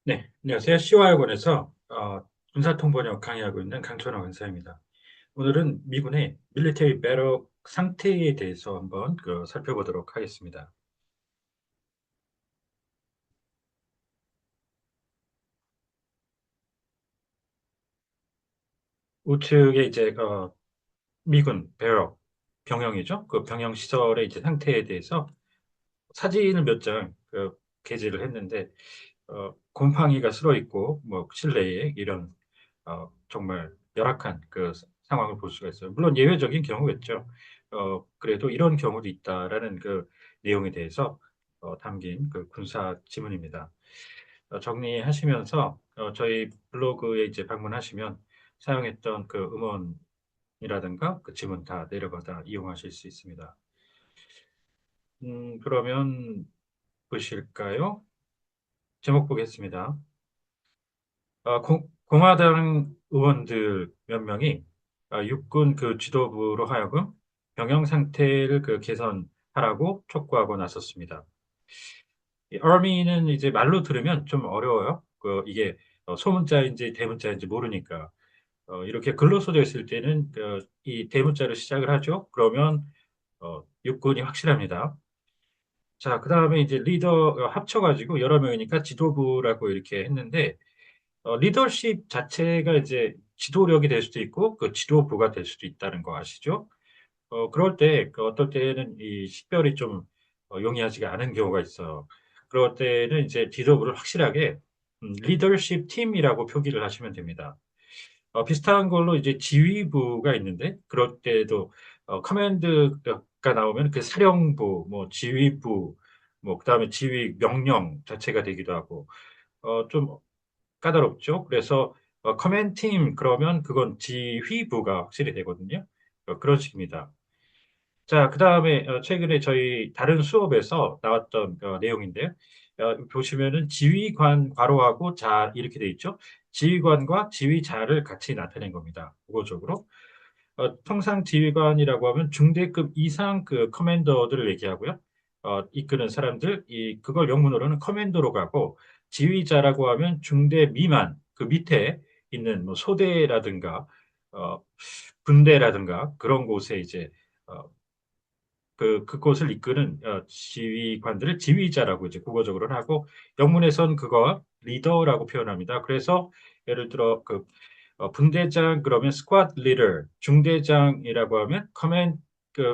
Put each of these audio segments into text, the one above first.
네, 안녕하세요. 시와학원에서 군사통번역 강의하고 있는 강천호 원사입니다. 오늘은 미군의 밀리터리 배럭 상태에 대해서 한번 살펴보도록 하겠습니다. 우측에 이제 미군 배럭 병영이죠. 그 병영 시설의 이제 상태에 대해서 사진을 몇 장 게재를 했는데 곰팡이가 슬어 있고 뭐 실내에 이런 정말 열악한 상황을 볼 수가 있어요. 물론 예외적인 경우겠죠. 그래도 이런 경우도 있다라는 내용에 대해서 담긴 군사 지문입니다. 정리하시면서 저희 블로그에 이제 방문하시면 사용했던 음원이라든가 지문 다 내려받아 이용하실 수 있습니다. 그러면 보실까요? 제목 보겠습니다. 공화당 의원들 몇 명이 육군 지도부로 하여금 병영 상태를 개선하라고 촉구하고 나섰습니다. 이 Army는 이제 말로 들으면 좀 어려워요. 이게 소문자인지 대문자인지 모르니까 이렇게 글로 써져 있을 때는 이 대문자로 시작을 하죠. 그러면 육군이 확실합니다. 자, 그 다음에 이제 리더 합쳐가지고 여러 명이니까 지도부라고 이렇게 했는데 리더십 자체가 이제 지도력이 될 수도 있고 지도부가 될 수도 있다는 거 아시죠? 그럴 때 어떨 때는 이 식별이 좀 용이하지가 않은 경우가 있어요. 그럴 때는 이제 지도부를 확실하게 리더십 팀이라고 표기를 하시면 됩니다. 비슷한 걸로 이제 지휘부가 있는데 그럴 때도 커맨드가 나오면 그 사령부, 뭐 지휘부, 뭐 그다음에 지휘 명령 자체가 되기도 하고 좀 까다롭죠. 그래서 커맨드 팀 그러면 그건 지휘부가 확실히 되거든요. 그런 식입니다. 자, 그다음에 최근에 저희 다른 수업에서 나왔던 내용인데요. 보시면은 지휘관 괄호하고 자 이렇게 돼 있죠. 지휘관과 지휘자를 같이 나타낸 겁니다. 국어적으로. 통상 지휘관이라고 하면 중대급 이상 커맨더들을 얘기하고요. 이끄는 사람들, 그걸 영문으로는 커맨더로 가고, 지휘자라고 하면 중대 미만, 그 밑에 있는 뭐 소대라든가, 어, 분대라든가 그런 곳에 이제 어, 그곳을 이끄는 지휘관들을 지휘자라고 이제 국어적으로는 하고, 영문에선 그거 리더라고 표현합니다. 그래서 예를 들어 분대장 그러면 스쿼드 리더, 중대장이라고 하면 커맨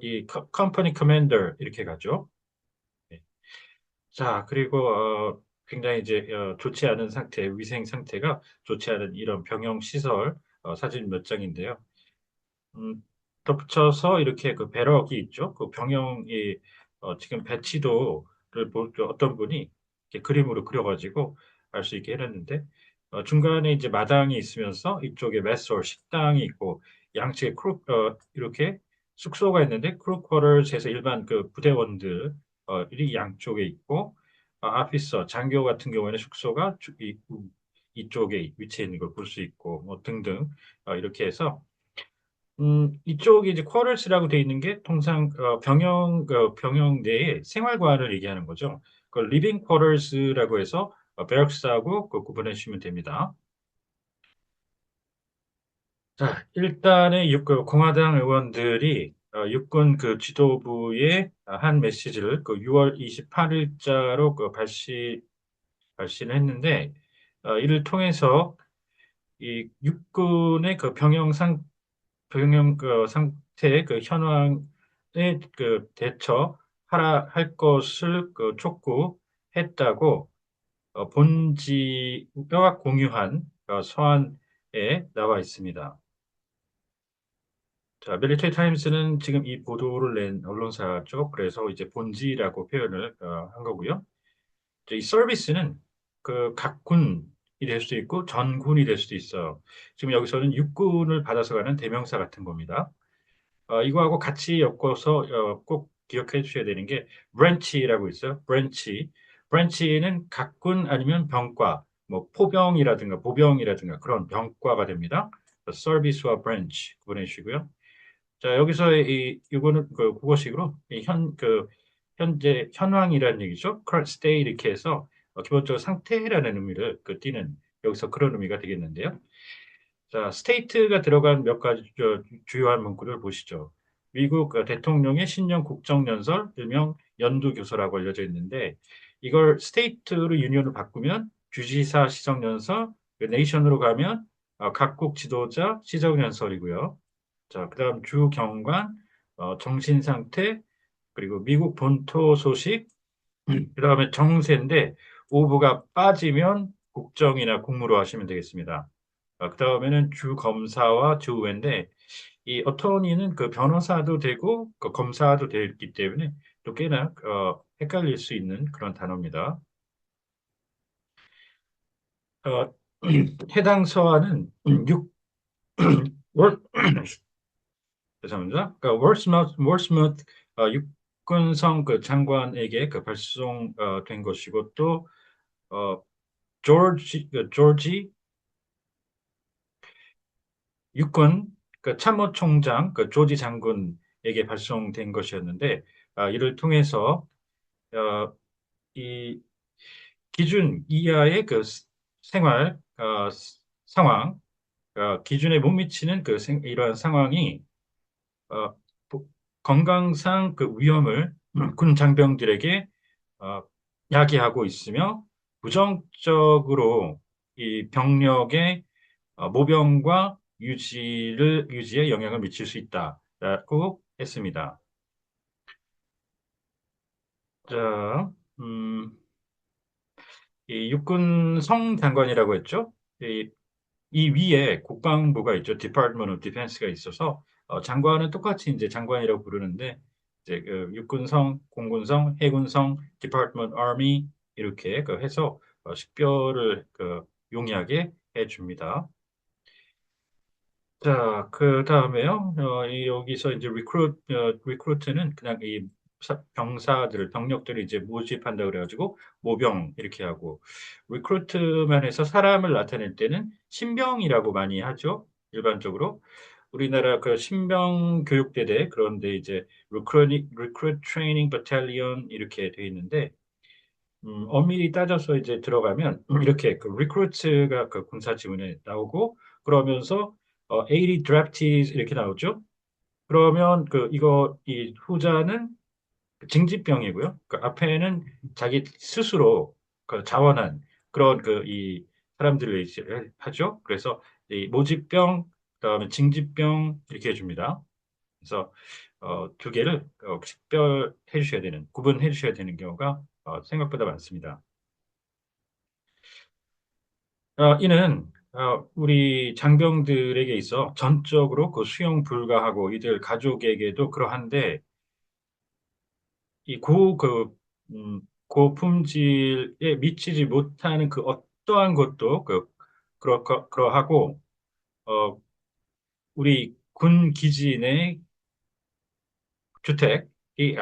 이 컴퍼니 커맨더 이렇게 가죠. 네. 자, 그리고 굉장히 이제 좋지 않은 상태, 위생 상태가 좋지 않은 이런 병영 시설 사진 몇 장인데요. 음, 덧붙여서 이렇게 배럭이 있죠. 그 병영이 지금 배치도를 어떤 분이 이렇게 그림으로 그려가지고 알 수 있게 해놨는데 중간에 이제 마당이 있으면서 이쪽에 메서 식당이 있고 양측에 이렇게 숙소가 있는데 크루 쿼터스에서 일반 부대원들 이 양쪽에 있고 아피서 장교 같은 경우에는 숙소가 이쪽에 위치해 있는 걸 볼 수 있고 뭐 등등 이렇게 해서 이쪽이 이제 쿼터스라고 돼 있는 게 통상 병영 내의 생활관을 얘기하는 거죠. 그 리빙 쿼터스라고 해서 베럭스하고 구분해 주시면 됩니다. 자, 일단은 공화당 의원들이 육군 지도부에 한 메시지를 6월 28일자로 발신을 했는데 이를 통해서 이 육군의 병영 상태 현황에 대처하라 할 것을 촉구했다고 본지가 공유한 서한에 나와 있습니다. 자, 밀리터리 타임스는 지금 이 보도를 낸 언론사죠. 그래서 이제 본지라고 표현을 한 거고요. 이 서비스는 각 군이 될 수도 있고 전군이 될 수도 있어요. 지금 여기서는 육군을 받아서 가는 대명사 같은 겁니다. 이거하고 같이 엮어서 꼭 기억해 주셔야 되는 게 브랜치라고 있어요. 브랜치. 브랜치는 각군 아니면 병과, 뭐 포병이라든가 보병이라든가 그런 병과가 됩니다. 서비스와 브랜치 구분해 주시고요. 자, 여기서 이거는 국어식으로 현재 현황이라는 얘기죠. current state 이렇게 해서 기본적으로 상태라는 의미를 띠는 여기서 그런 의미가 되겠는데요. 자, 스테이트가 들어간 몇 가지 주요한 문구를 보시죠. 미국 대통령의 신년 국정연설, 일명 연두교서라고 알려져 있는데 이걸 스테이트로 유니온을 바꾸면 주지사 시정연설, 네이션으로 가면 각국 지도자 시정연설이고요. 자, 그다음 주경관, 정신 상태, 그리고 미국 본토 소식, 그다음에 정세인데 오브가 빠지면 국정이나 국무로 하시면 되겠습니다. 그다음에는 주 검사와 주 의회인데 이 어토니는 그 변호사도 되고 그 검사도 되기 때문에 또 꽤나 헷갈릴 수 있는 그런 단어입니다. 어, 해당 서한은 육 월, 죄송합니다. 그러니까 월스무트 육군성 그 장관에게 그 발송된 것이고 또 어, 조지 육군 그 참모총장 그 조지 장군에게 발송된 것이었는데 이를 통해서 어, 이 기준 이하의 그 생활 상황 기준에 못 미치는 그 이러한 상황이 어, 건강상 그 위험을 군 장병들에게 어, 야기하고 있으며 부정적으로 이 병력의 모병과 유지에 영향을 미칠 수 있다라고 했습니다. 자, 이 육군 성장관이라고 했죠. 이 위에 국방부가 있죠. Department of Defense가 있어서 장관은 똑같이 이제 장관이라고 부르는데 이제 그 육군성, 공군성, 해군성, Department Army 이렇게 그 해서 식별을 그 용이하게 해줍니다. 자, 그 다음에요. 여기서 이제 리크루트는 그냥 이 병력들을 이제 모집한다 그래가지고 모병 이렇게 하고 리크루트만 해서 사람을 나타낼 때는 신병이라고 많이 하죠. 일반적으로 우리나라 그 신병 교육대대 그런데 이제 리크루트 트레이닝 버탈리언 이렇게 돼 있는데 엄밀히 따져서 이제 들어가면 이렇게 그 리크루트가 그 군사 지문에 나오고 그러면서 80 draftees 이렇게 나오죠. 그러면 그 이거 이 후자는 그 징집병이고요. 그 앞에는 자기 스스로 그 자원한 그런 그 이 사람들을 이제 하죠. 그래서 이 모집병 그다음에 징집병 이렇게 해줍니다. 그래서 두 개를 식별해 주셔야 되는 구분해 주셔야 되는 경우가 생각보다 많습니다. 이는 우리 장병들에게 있어 전적으로 그 수용 불가하고 이들 가족에게도 그러한데 이 고품질에 미치지 못하는 그 어떠한 것도 그러하고 어, 우리 군 기지 내 주택이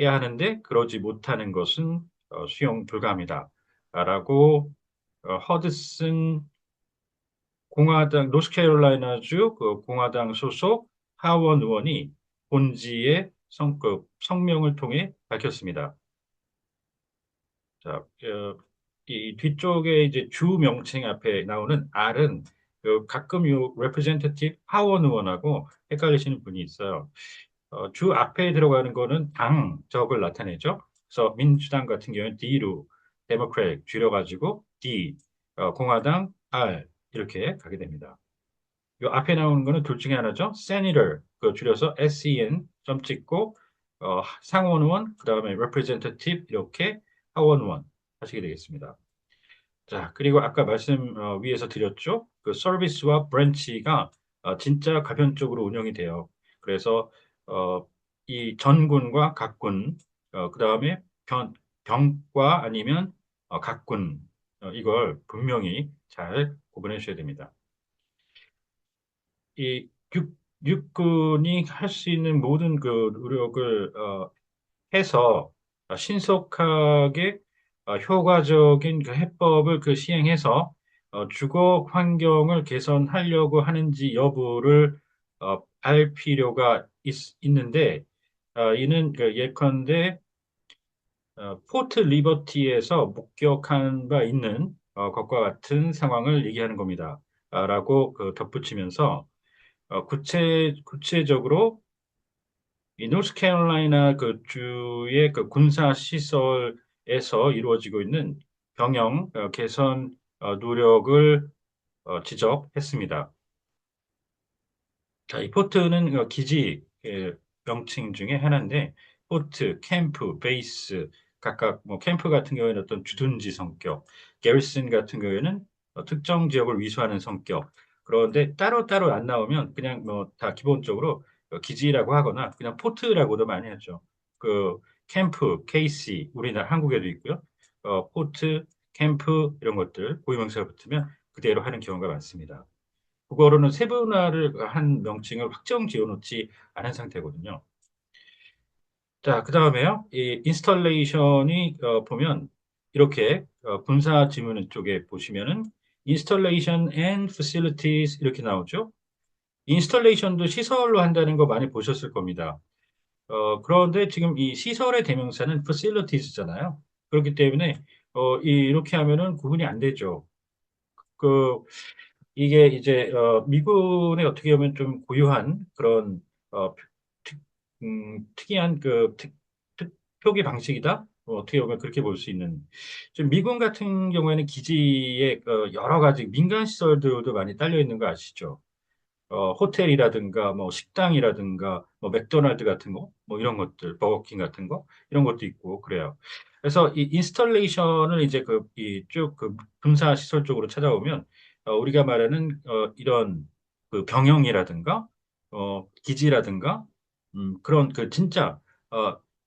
해야 하는데 그러지 못하는 것은 수용 불가합니다. 라고 허드슨 공화당 노스캐롤라이나주 그 공화당 소속 하원 의원이 본지의 성명을 통해 밝혔습니다. 자, 이 뒤쪽에 이제 주 명칭 앞에 나오는 R은 가끔 요 representative 하원 의원하고 헷갈리시는 분이 있어요. 주 앞에 들어가는 거는 당적을 나타내죠. 그래서 민주당 같은 경우는 D로 데모크랙 줄여가지고 D, 공화당 R 이렇게 가게 됩니다. 요 앞에 나오는 거는 둘 중에 하나죠. senator 그 줄여서 SEN 점 찍고 상원의원 그다음에 representative 이렇게 하원의원 하시게 되겠습니다. 자, 그리고 아까 말씀 위에서 드렸죠. 그 서비스와 브랜치가 진짜 가변적으로 운영이 돼요. 그래서 어, 이 전군과 각군, 그다음에 병과 아니면 각군 이걸 분명히 잘 구분해 주셔야 됩니다. 이 육군이 할 수 있는 모든 그 노력을 해서 신속하게 효과적인 그 해법을 그 시행해서 주거 환경을 개선하려고 하는지 여부를 알 필요가 있는데 이는 그 예컨대 포트 리버티에서 목격한 바 있는 것과 같은 상황을 얘기하는 겁니다. 라고 덧붙이면서 구체적으로 이 노스캐롤라이나 그 주의 그 군사 시설에서 이루어지고 있는 병영 개선 노력을 지적했습니다. 자, 이 포트는 기지 명칭 중에 하나인데 포트, 캠프, 베이스 각각 뭐 캠프 같은 경우에는 어떤 주둔지 성격, 게리슨 같은 경우에는 특정 지역을 위수하는 성격. 그런데 따로따로 안 나오면 그냥 뭐 다 기본적으로 기지라고 하거나 그냥 포트라고도 많이 하죠. 그 캠프, KC 우리나라 한국에도 있고요. 포트, 캠프 이런 것들 고유명사가 붙으면 그대로 하는 경우가 많습니다. 국어로는 세분화를 한 명칭을 확정 지어놓지 않은 상태거든요. 자, 그 다음에요. 이 인스톨레이션이 보면 이렇게 분사 지문 쪽에 보시면은 installation and facilities 이렇게 나오죠. 인스톨레이션도 시설로 한다는 거 많이 보셨을 겁니다. 그런데 지금 이 시설의 대명사는 facilities잖아요. 그렇기 때문에 이렇게 하면은 구분이 안 되죠. 그 이게 이제 미군의 어떻게 보면 좀 고유한 그런 어, 특, 특이한 표기 방식이다. 어떻게 보면 그렇게 볼 수 있는. 지금 미군 같은 경우에는 기지에 여러 가지 민간 시설들도 많이 딸려 있는 거 아시죠? 호텔이라든가 뭐 식당이라든가 뭐 맥도날드 같은 거, 뭐 이런 것들, 버거킹 같은 거 이런 것도 있고 그래요. 그래서 이 인스톨레이션을 이제 이쭉그 군사 시설 쪽으로 찾아오면 우리가 말하는 이런 그 병영이라든가 기지라든가 그런 그 진짜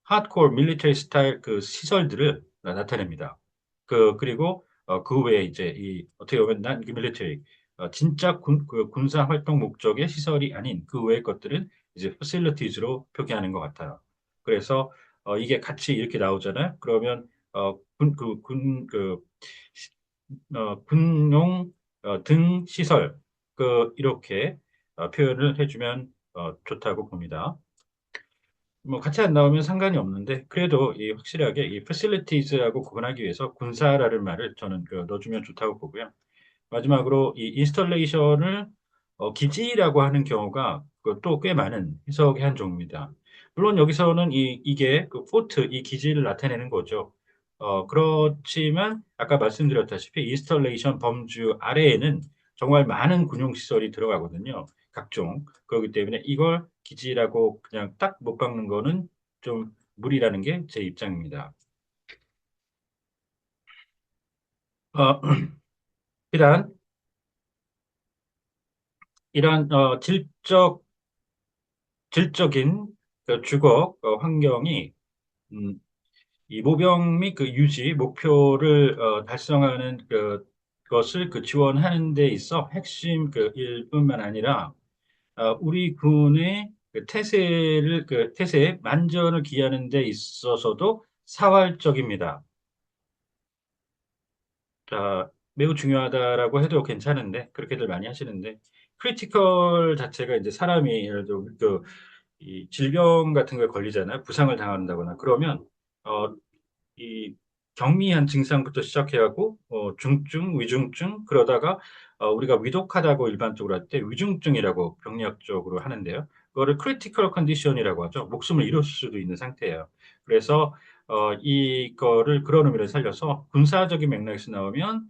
하드코어 밀리터리 스타일 그 시설들을 나타냅니다. 그리고 그 외에 이제 이 어떻게 보면 난 밀리터리 진짜 군사 활동 목적의 시설이 아닌 그 외의 것들은 이제 facilities로 표기하는 것 같아요. 그래서 이게 같이 이렇게 나오잖아요. 그러면 군용 등 시설 이렇게 표현을 해주면 좋다고 봅니다. 뭐 같이 안 나오면 상관이 없는데 그래도 이 확실하게 이 facilities하고 구분하기 위해서 군사라는 말을 저는 넣어주면 좋다고 보고요. 마지막으로 이 인스톨레이션을 기지라고 하는 경우가 또 꽤 많은 해석의 한 종입니다. 물론 여기서는 이게 그 포트, 이 기지를 나타내는 거죠. 그렇지만 아까 말씀드렸다시피 인스톨레이션 범주 아래에는 정말 많은 군용시설이 들어가거든요. 각종. 그렇기 때문에 이걸 기지라고 그냥 딱 못 박는 거는 좀 무리라는 게 제 입장입니다. 어, 일단 이러한 질적인 그 주거 환경이 음, 이 모병 및 그 유지 목표를 달성하는 것을 지원하는 데 있어 핵심 일뿐만 아니라 우리 군의 태세의 만전을 기하는 데 있어서도 사활적입니다. 자, 매우 중요하다라고 해도 괜찮은데 그렇게들 많이 하시는데 크리티컬 자체가 이제 사람이 예를 들어 이 질병 같은 거에 걸리잖아요. 부상을 당한다거나 그러면 어, 이 경미한 증상부터 시작해가고 중증, 위중증 그러다가 우리가 위독하다고 일반적으로 할 때 위중증이라고 병리학적으로 하는데요. 그거를 크리티컬 컨디션이라고 하죠. 목숨을 잃을 수도 있는 상태예요. 그래서 이거를 그런 의미를 살려서 군사적인 맥락에서 나오면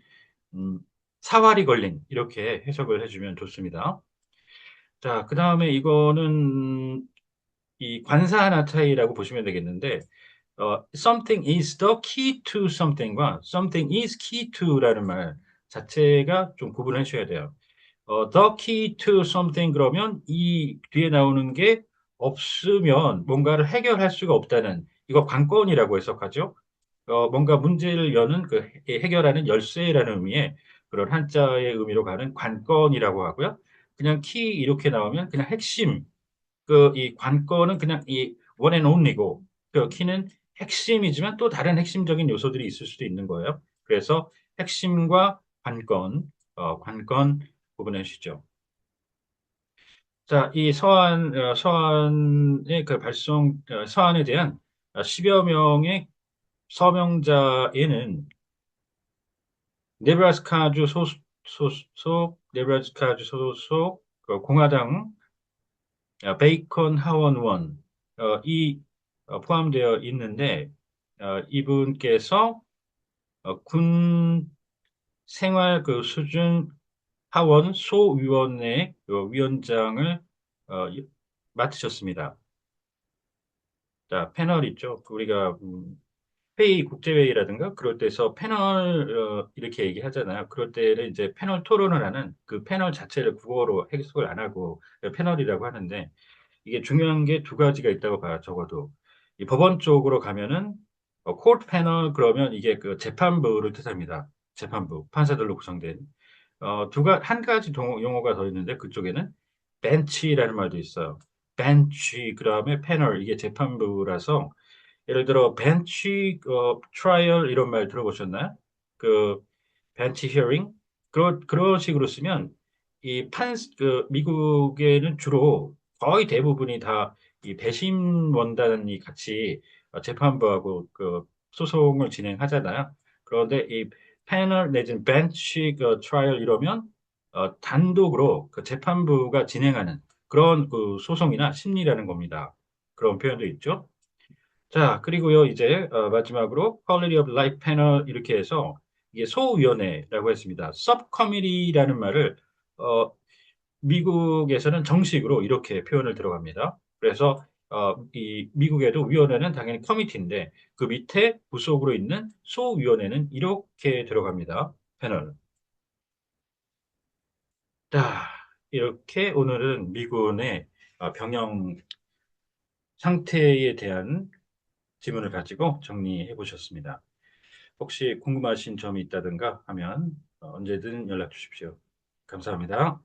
음, 사활이 걸린 이렇게 해석을 해주면 좋습니다. 자, 그 다음에 이거는 이 관사 하나 차이라고 보시면 되겠는데 something is the key to something과 something is key to라는 말 자체가 좀 구분을 해줘야 돼요. the key to something 그러면 이 뒤에 나오는 게 없으면 뭔가를 해결할 수가 없다는 이거 관건이라고 해석하죠. 뭔가 문제를 여는 해결하는 열쇠라는 의미의 그런 한자의 의미로 가는 관건이라고 하고요. 그냥 키 이렇게 나오면 그냥 핵심 이 관건은 그냥 이 one and only고 그 키는 핵심이지만 또 다른 핵심적인 요소들이 있을 수도 있는 거예요. 그래서 핵심과 관건 구분해 주시죠. 자, 이 서한의 그 서한에 대한 10여 명의 서명자에는 네브라스카주 네브라스카주 소속 그 공화당 베이컨 하원원 이 포함되어 있는데 이분께서 군 생활 그 수준 하원 소위원회 그 위원장을 어, 맡으셨습니다. 자, 패널 있죠. 우리가 회의, 국제회의라든가 그럴 때서 패널 이렇게 얘기하잖아요. 그럴 때는 이제 패널 토론을 하는 그 패널 자체를 국어로 해석을 안 하고 패널이라고 하는데 이게 중요한 게 두 가지가 있다고 봐요. 적어도 이 법원 쪽으로 가면은 코트 패널 그러면 이게 그 재판부를 뜻합니다. 재판부 판사들로 구성된 한 가지 용어가 더 있는데 그쪽에는 벤치라는 말도 있어요. 벤치 그다음에 패널 이게 재판부라서 예를 들어 벤치 트라이얼 이런 말 들어보셨나요? 그 벤치 히어링 그런 식으로 쓰면 이 그 미국에는 주로 거의 대부분이 다 이 배심 원단이 같이 재판부하고 그 소송을 진행하잖아요. 그런데 이 패널 내지는 벤치 그 트라이얼 이러면 단독으로 그 재판부가 진행하는 그런 그 소송이나 심리라는 겁니다. 그런 표현도 있죠. 자, 그리고요, 이제, 마지막으로, Quality of Life Panel, 이렇게 해서, 이게 소위원회라고 했습니다. Subcommittee라는 말을, 어, 미국에서는 정식으로 이렇게 표현을 들어갑니다. 그래서, 이, 미국에도 위원회는 당연히 커미티인데, 그 밑에 부속으로 있는 소위원회는 이렇게 들어갑니다. 패널. 자, 이렇게 오늘은 미군의 병영 상태에 대한 질문을 가지고 정리해 보셨습니다. 혹시 궁금하신 점이 있다든가 하면 언제든 연락 주십시오. 감사합니다.